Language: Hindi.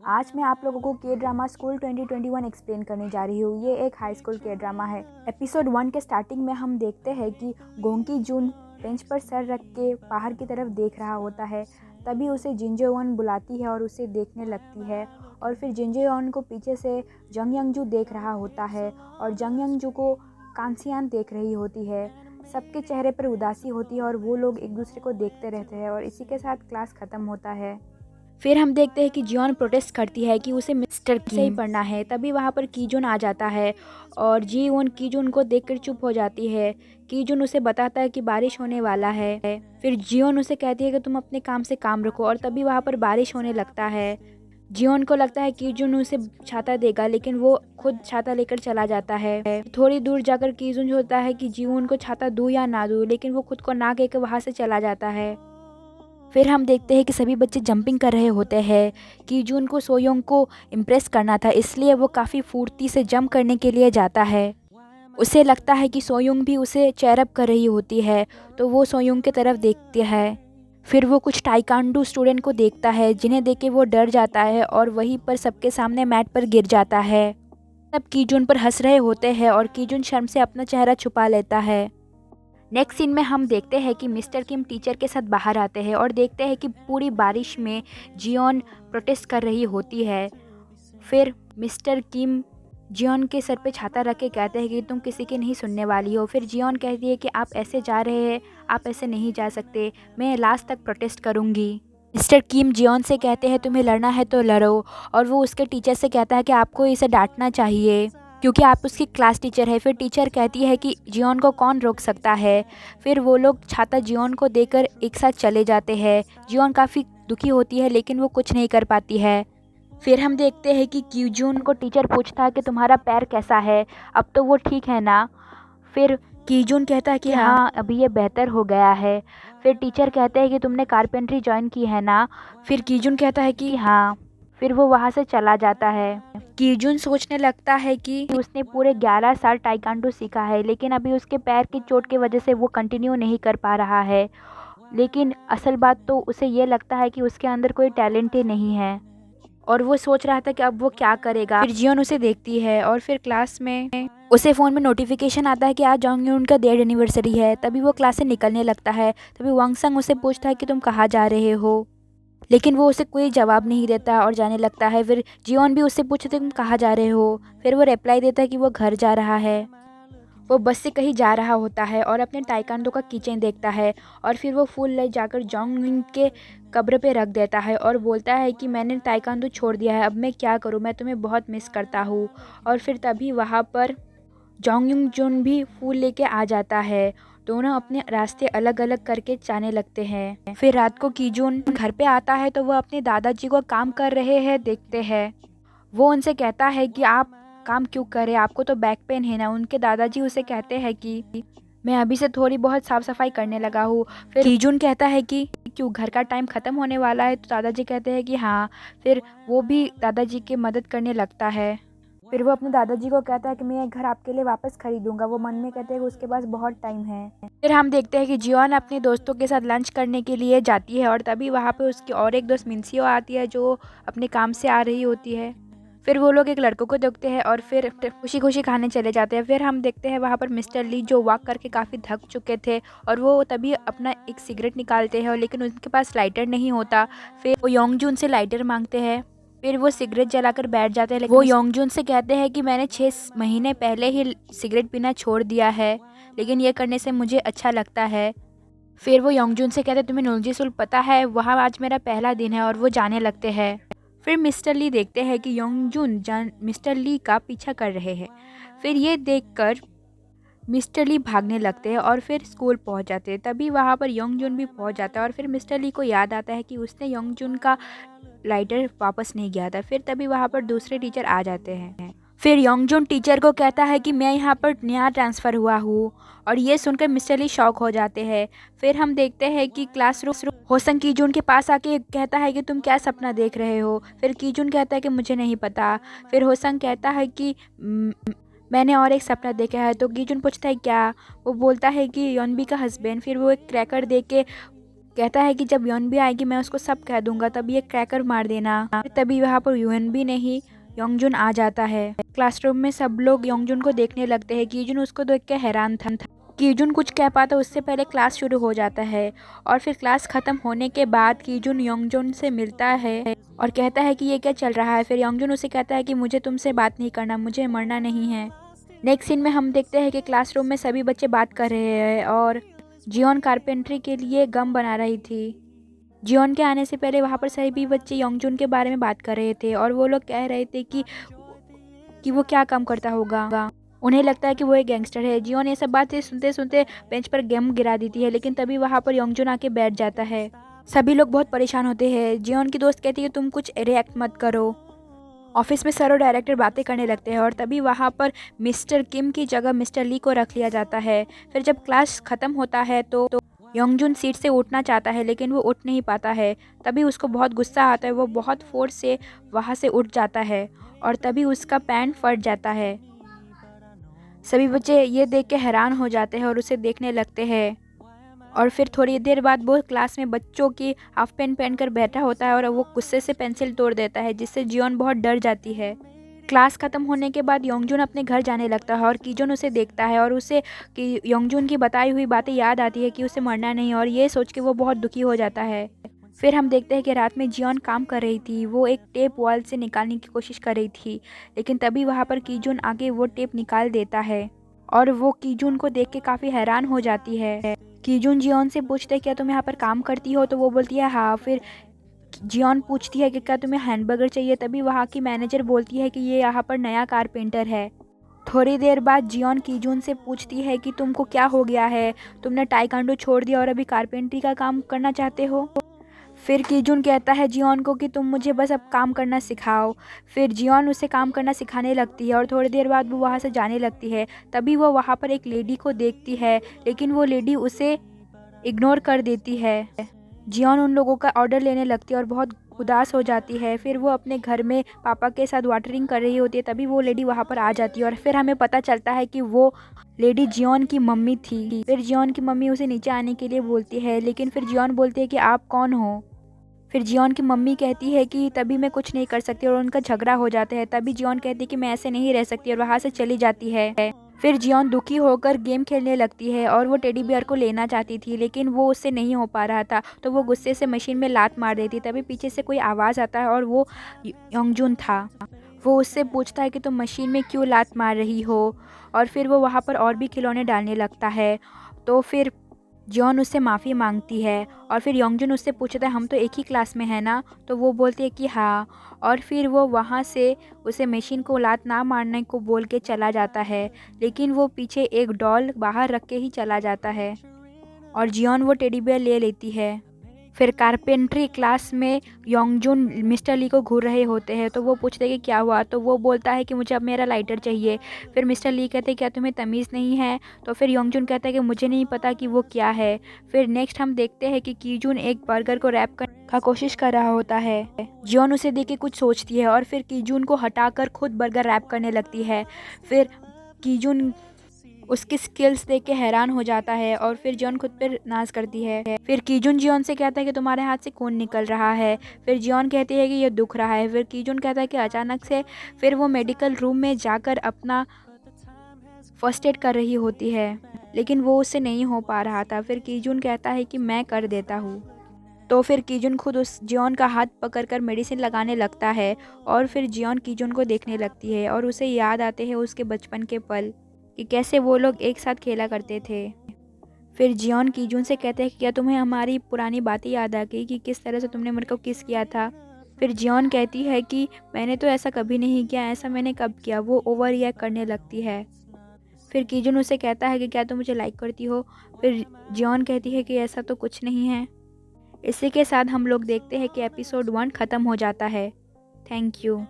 आज मैं आप लोगों को के ड्रामा स्कूल 2021 एक्सप्लेन करने जा रही हूँ। ये एक हाई स्कूल के ड्रामा है। एपिसोड 1 के स्टार्टिंग में हम देखते हैं कि गोंकी जून बेंच पर सर रख के बाहर की तरफ देख रहा होता है। तभी उसे जिंजोवन बुलाती है और उसे देखने लगती है और फिर जिंजोवन को पीछे से जंग यंगजू देख रहा होता है और जंग यंगजू को कांसियान देख रही होती है। सबके चेहरे पर उदासी होती है और वो लोग एक दूसरे को देखते रहते हैं और इसी के साथ क्लास ख़त्म होता है। फिर हम देखते हैं कि जियोन प्रोटेस्ट करती है कि उसे मिस्टर से ही पढ़ना है। तभी वहाँ पर कीजून आ जाता है और जीवोन कीजून को देखकर चुप हो जाती है। कीजून उसे बताता है कि बारिश होने वाला है। फिर जियोन उसे कहती है कि तुम अपने काम से काम रखो और तभी वहाँ पर बारिश होने लगता है। जियोन को लगता है कीजून उसे छाता देगा, लेकिन वो खुद छाता लेकर चला जाता है। थोड़ी दूर जाकर कीजून होता है कि जियोन को छाता दूँ या ना दूँ, लेकिन वो खुद को ना कहकर वहाँ से चला जाता है। फिर हम देखते हैं कि सभी बच्चे जंपिंग कर रहे होते हैं। कीजून को सोयोंग को इम्प्रेस करना था, इसलिए वो काफ़ी फुर्ती से जंप करने के लिए जाता है। उसे लगता है कि सोयोंग भी उसे चेयर अप कर रही होती है, तो वो सोयोंग की तरफ देखती है। फिर वो कुछ टाइकांडू स्टूडेंट को देखता है, जिन्हें देख के वो डर जाता है और वहीं पर सबके सामने मैट पर गिर जाता है। सब कीजून पर हंस रहे होते हैं और कीजून शर्म से अपना चेहरा छुपा लेता है। नेक्स्ट सीन में हम देखते हैं कि मिस्टर किम टीचर के साथ बाहर आते हैं और देखते हैं कि पूरी बारिश में जियोन प्रोटेस्ट कर रही होती है। फिर मिस्टर किम जियोन के सर पे छाता रख के कहते हैं कि तुम किसी की नहीं सुनने वाली हो। फिर जियोन कहती है कि आप ऐसे जा रहे हैं, आप ऐसे नहीं जा सकते, मैं लास्ट तक प्रोटेस्ट करूँगी। मिस्टर किम जियोन से कहते हैं तुम्हें लड़ना है तो लड़ो, और वो उसके टीचर से कहता है कि आपको इसे डांटना चाहिए क्योंकि आप उसकी क्लास टीचर है। फिर टीचर कहती है कि जियोन को कौन रोक सकता है। फिर वो लोग छाता जियोन को देकर एक साथ चले जाते हैं। जियोन काफ़ी दुखी होती है, लेकिन वो कुछ नहीं कर पाती है। फिर हम देखते हैं कि कीजून को टीचर पूछता है कि तुम्हारा पैर कैसा है, अब तो वो ठीक है ना। फिर कीजून कहता है कि हाँ, अभी ये बेहतर हो गया है। फिर टीचर कहते हैं कि तुमने कारपेंट्री ज्वाइन की है ना। फिर कीजून कहता है कि हाँ। फिर वो वहाँ से चला जाता है। कीजून सोचने लगता है कि उसने पूरे 11 साल टाइकांडो सीखा है, लेकिन अभी उसके पैर की चोट की वजह से वो कंटिन्यू नहीं कर पा रहा है। लेकिन असल बात तो उसे ये लगता है कि उसके अंदर कोई टैलेंट ही नहीं है और वो सोच रहा था कि अब वो क्या करेगा। फिर जियोन उसे देखती है और फिर क्लास में उसे फ़ोन में नोटिफिकेशन आता है कि आज जॉन्ग यून का 3rd एनिवर्सरी है। तभी वो क्लास से निकलने लगता है। तभी वांग संग उसे पूछता है कि तुम कहाँ जा रहे हो, लेकिन वो उसे कोई जवाब नहीं देता और जाने लगता है। फिर जियोन भी उससे पूछते तुम कहाँ जा रहे हो। फिर वो रिप्लाई देता है कि वो घर जा रहा है। वो बस से कहीं जा रहा होता है और अपने टाइकांडो का कीचेन देखता है और फिर वो फूल ले जाकर जोंग यून के कब्र पे रख देता है और बोलता है कि मैंने टाइकांडो छोड़ दिया है, अब मैं क्या करूँ, मैं तुम्हें बहुत मिस करता हूँ। और फिर तभी वहाँ पर जोंग यून जुन भी फूल लेके आ जाता है। दोनों अपने रास्ते अलग अलग करके जाने लगते हैं। फिर रात को कीजून घर पे आता है तो वो अपने दादाजी को काम कर रहे हैं देखते हैं। वो उनसे कहता है कि आप काम क्यों करें, आपको तो बैक पेन है ना। उनके दादाजी उसे कहते हैं कि मैं अभी से थोड़ी बहुत साफ सफाई करने लगा हूँ। फिर कीजून कहता है कि क्यों, घर का टाइम ख़त्म होने वाला है। तो दादाजी कहते हैं कि हाँ। फिर वो भी दादाजी की मदद करने लगता है। फिर वो अपने दादाजी को कहता है कि मैं ये घर आपके लिए वापस खरीदूंगा। वो मन में कहते हैं कि उसके पास बहुत टाइम है। फिर हम देखते हैं कि जियोन अपने दोस्तों के साथ लंच करने के लिए जाती है और तभी वहाँ पे उसकी और एक दोस्त मिनसियो आती है जो अपने काम से आ रही होती है। फिर वो लोग एक लड़कों को देखते हैं और फिर खुशी खुशी खाने चले जाते हैं। फिर हम देखते हैं वहाँ पर मिस्टर ली जो वॉक करके काफ़ी थक चुके थे और वो तभी अपना एक सिगरेट निकालते हैं, लेकिन उनके पास लाइटर नहीं होता। फिर वो योंगजून से लाइटर मांगते हैं। फिर वो सिगरेट जलाकर बैठ जाते हैं, लेकिन वो योंगजून से कहते हैं कि मैंने 6 महीने पहले ही सिगरेट पीना छोड़ दिया है, लेकिन ये करने से मुझे अच्छा लगता है। फिर वो योंगजून से कहते हैं तुम्हें नोल्जिसुल पता है, वहाँ आज मेरा पहला दिन है, और वो जाने लगते हैं। फिर मिस्टर ली देखते हैं कि योंगजून मिस्टर ली का पीछा कर रहे हैं। फिर ये देखकर मिस्टर ली भागने लगते हैं और फिर स्कूल पहुंच जाते हैं। तभी वहाँ पर योंगजून भी पहुंच जाता है और फिर मिस्टर ली को याद आता है कि उसने योंगजून का लाइटर वापस नहीं गया था। फिर तभी वहाँ पर दूसरे टीचर आ जाते हैं। फिर योंगजून टीचर को कहता है कि मैं यहाँ पर नया ट्रांसफ़र हुआ हूँ, और ये सुनकर मिस्टर ली शॉक हो जाते हैं। फिर हम देखते हैं कि क्लासरूम होसंग कीजून के पास आके कहता है कि तुम क्या सपना देख रहे हो। फिर कीजून कहता है कि मुझे नहीं पता। फिर होसंग कहता है कि मैंने और एक सपना देखा है। तो कीजून पूछता है क्या। वो बोलता है कि योनबी का हस्बैंड। फिर वो एक क्रैकर दे के कहता है कि जब योनबी आएगी मैं उसको सब कह दूंगा, तभी एक क्रैकर मार देना। तभी वहाँ पर योनबी नहीं योंगजुन आ जाता है। क्लासरूम में सब लोग योंगजुन को देखने लगते हैं। कीजुन उसको देख के हैरान था। कीजुन कुछ कह पाता उससे पहले क्लास शुरू हो जाता है और फिर क्लास ख़त्म होने के बाद कीजुन योंगजुन से मिलता है और कहता है कि ये क्या चल रहा है। फिर योंगजुन उसे कहता है कि मुझे तुमसे बात नहीं करना, मुझे मरना नहीं है। नेक्स्ट सीन में हम देखते हैं कि क्लासरूम में सभी बच्चे बात कर रहे हैं और जियोन कारपेंट्री के लिए गम बना रही थी। जियोन के आने से पहले वहाँ पर सभी बच्चे योंगजुन के बारे में बात कर रहे थे और वो लोग कह रहे थे कि वो क्या काम करता होगा। उन्हें लगता है कि वो एक गैंगस्टर है। जियोन ये सब बातें सुनते सुनते बेंच पर गम गिरा देती है, लेकिन तभी वहाँ पर योंगजुन आके बैठ जाता है। सभी लोग बहुत परेशान होते हैं। जियोन की दोस्त कहती है कि तुम कुछ रिएक्ट मत करो। ऑफिस में सर और डायरेक्टर बातें करने लगते हैं और तभी वहाँ पर मिस्टर किम की जगह मिस्टर ली को रख लिया जाता है। फिर जब क्लास ख़त्म होता है तो योंगजुन सीट से उठना चाहता है, लेकिन वो उठ नहीं पाता है। तभी उसको बहुत गुस्सा आता है। वो बहुत फोर्स से वहाँ से उठ जाता है और तभी उसका पैंट फट जाता है। सभी बच्चे ये देख के हैरान हो जाते हैं और उसे देखने लगते हैं और फिर थोड़ी देर बाद वो क्लास में बच्चों की हाफ पैंट पहनकर बैठा होता है और वो गुस्से से पेंसिल तोड़ देता है, जिससे जियोन बहुत डर जाती है। क्लास ख़त्म होने के बाद योंगजुन अपने घर जाने लगता है और कीजुन उसे देखता है और उसे कि योंगजुन की बताई हुई बातें याद आती है कि उसे मरना नहीं, और ये सोच के वो बहुत दुखी हो जाता है। फिर हम देखते हैं कि रात में जियोन काम कर रही थी। वो एक टेप वॉल से निकालने की कोशिश कर रही थी, लेकिन तभी वहाँ पर कीजुन आके वो टेप निकाल देता है और वो कीजुन को देख के काफ़ी हैरान हो जाती है। कीजुन जियोन से पूछते है क्या तुम यहाँ पर काम करती हो, तो वो बोलती है हाँ। फिर जियोन पूछती है कि क्या तुम्हें हैमबर्गर चाहिए, तभी वहाँ की मैनेजर बोलती है कि ये यहाँ पर नया कारपेंटर है। थोड़ी देर बाद जियोन कीजुन से पूछती है कि तुमको क्या हो गया है, तुमने ताइक्वांडो छोड़ दिया और अभी कारपेंटरी का काम करना चाहते हो। फिर कीजुन कहता है जियोन को कि तुम मुझे बस अब काम करना सिखाओ। फिर जियोन उसे काम करना सिखाने लगती है और थोड़ी देर बाद वो वहाँ से जाने लगती है। तभी वो वहाँ पर एक लेडी को देखती है, लेकिन वो लेडी उसे इग्नोर कर देती है। जियोन उन लोगों का ऑर्डर लेने लगती है और बहुत उदास हो जाती है। फिर वो अपने घर में पापा के साथ वाटरिंग कर रही होती है, तभी वो लेडी वहाँ पर आ जाती है और फिर हमें पता चलता है कि वो लेडी जियोन की मम्मी थी। फिर जियोन की मम्मी उसे नीचे आने के लिए बोलती है, लेकिन फिर जियोन बोलती है कि आप कौन हो। फिर जियोन की मम्मी कहती है कि तभी मैं कुछ नहीं कर सकती और उनका झगड़ा हो जाता है। तभी जियोन कहती है कि मैं ऐसे नहीं रह सकती और वहाँ से चली जाती है। फिर जियोन दुखी होकर गेम खेलने लगती है और वो टेडी बियर को लेना चाहती थी, लेकिन वो उससे नहीं हो पा रहा था, तो वो गुस्से से मशीन में लात मार देती। तभी पीछे से कोई आवाज़ आता है और वो योंगजुन था। वो उससे पूछता है कि तुम मशीन में क्यों लात मार रही हो, और फिर वो वहाँ पर और भी खिलौने डालने लगता है। तो फिर जियोन उससे माफ़ी मांगती है और फिर योंगजुन उससे पूछता है हम तो एक ही क्लास में है ना, तो वो बोलती है कि हाँ, और फिर वो वहाँ से उसे मशीन को लात ना मारने को बोल के चला जाता है, लेकिन वो पीछे एक डॉल बाहर रख के ही चला जाता है और जियोन वो टेडी बेयर ले लेती है। फिर कारपेंट्री क्लास में योंगजुन मिस्टर ली को घूर रहे होते हैं, तो वो पूछते हैं कि क्या हुआ, तो वो बोलता है कि मुझे अब मेरा लाइटर चाहिए। फिर मिस्टर ली कहते हैं क्या तुम्हें तमीज़ नहीं है, तो फिर योंगजुन कहता है कि मुझे नहीं पता कि वो क्या है। फिर नेक्स्ट हम देखते हैं कि कीजुन एक बर्गर को रैप करने का कोशिश कर रहा होता है। जियोन उसे देख के कुछ सोचती है और फिर कीजुन को हटाकर खुद बर्गर रैप करने लगती है। फिर कीजुन उसकी स्किल्स देख के हैरान हो जाता है और फिर जियोन खुद पर नाज करती है। फिर कीजुन जियोन से कहता है कि तुम्हारे हाथ से खून निकल रहा है। फिर जियोन कहती है कि ये दुख रहा है। फिर कीजुन कहता है कि अचानक से फिर वो मेडिकल रूम में जाकर अपना फर्स्ट एड कर रही होती है, लेकिन वो उससे नहीं हो पा रहा था। फिर कीजुन कहता है कि मैं कर देता हूँ। तो फिर कीजुन खुद उस जियोन का हाथ पकड़कर मेडिसिन लगाने लगता है और फिर जियोन कीजुन को देखने लगती है और उसे याद आते हैं उसके बचपन के पल कि कैसे वो लोग एक साथ खेला करते थे। फिर जियोन कीजुन से कहते हैं कि क्या तुम्हें हमारी पुरानी बातें याद आ गई कि किस तरह से तुमने मेरे को किस किया था। फिर जियोन कहती है कि मैंने तो ऐसा कभी नहीं किया, ऐसा मैंने कब किया। वो ओवर रिएक्ट करने लगती है। फिर कीजुन उसे कहता है कि क्या तुम मुझे लाइक करती हो। फिर जियोन कहती है कि ऐसा तो कुछ नहीं है। इसी के साथ हम लोग देखते हैं कि एपिसोड 1 ख़त्म हो जाता है। Thank you.